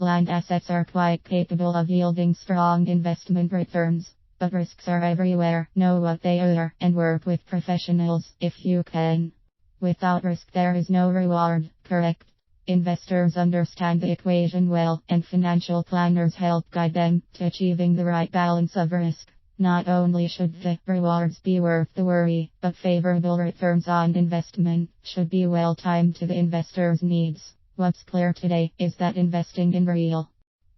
Land assets are quite capable of yielding strong investment returns, but risks are everywhere. Know what they are and work with professionals if you can. Without risk, there is no reward, correct? Investors understand the equation well, and financial planners help guide them to achieving the right balance of risk. Not only should the rewards be worth the worry, but favorable returns on investment should be well timed to the investor's needs. What's clear today is that investing in real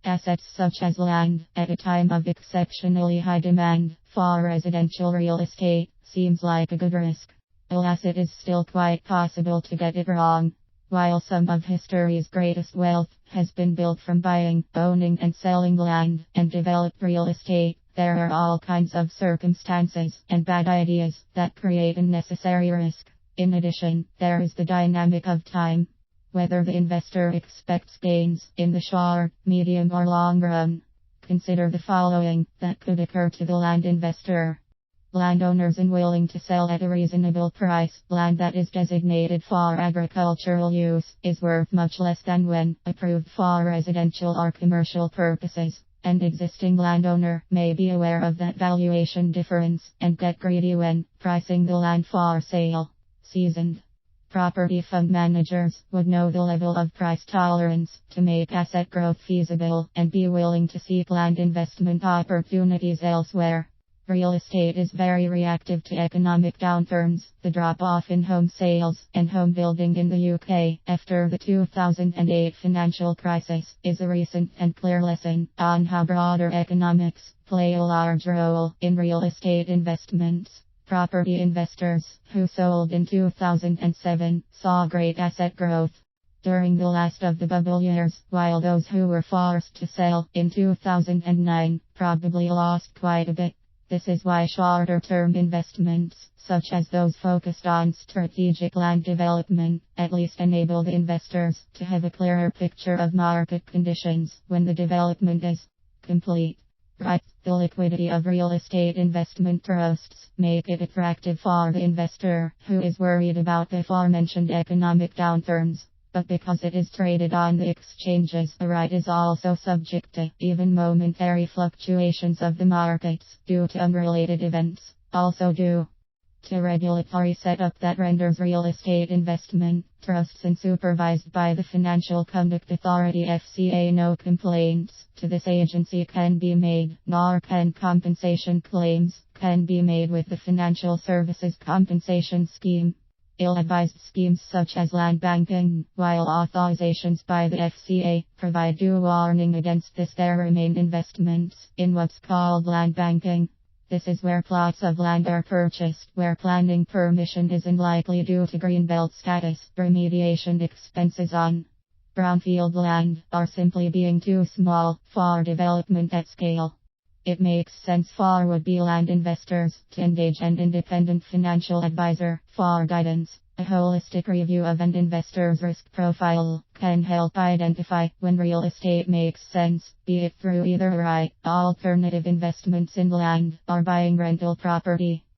assets such as land, at a time of exceptionally high demand for residential real estate, seems like a good risk. Alas, it is still quite possible to get it wrong. While some of history's greatest wealth has been built from buying, owning and selling land and developed real estate, there are all kinds of circumstances and bad ideas that create unnecessary risk. In addition, there is the dynamic of time. Whether the investor expects gains in the short, medium or long run. Consider the following that could occur to the land investor. Landowners unwilling to sell at a reasonable price. Land that is designated for agricultural use is worth much less than when approved for residential or commercial purposes. An existing landowner may be aware of that valuation difference and get greedy when pricing the land for sale. Seasoned property fund managers would know the level of price tolerance to make asset growth feasible and be willing to seek land investment opportunities elsewhere. Real estate is very reactive to economic downturns. The drop-off in home sales and home building in the UK after the 2008 financial crisis is a recent and clear lesson on how broader economics play a large role in real estate investments. Property investors who sold in 2007 saw great asset growth during the last of the bubble years, while those who were forced to sell in 2009 probably lost quite a bit. This is why shorter-term investments, such as those focused on strategic land development, at least enable the investors to have a clearer picture of market conditions when the development is complete. Right, the liquidity of real estate investment trusts make it attractive for the investor who is worried about the aforementioned economic downturns. But because it is traded on the exchanges, the right is also subject to even momentary fluctuations of the markets due to unrelated events. Also due to regulatory setup that renders real estate investment trusts unsupervised by the Financial Conduct Authority (FCA). No complaints to this agency can be made, nor can compensation claims can be made with the Financial Services Compensation Scheme. Ill-advised schemes such as land banking, while authorizations by the FCA provide due warning against this, there remain investments in what's called land banking. This is where plots of land are purchased, where planning permission is unlikely due to greenbelt status, remediation expenses on brownfield land, or simply being too small for development at scale. It makes sense for would-be land investors to engage an independent financial advisor for guidance. A holistic review of an investor's risk profile can help identify when real estate makes sense, be it through either alternative investments in land or buying rental property.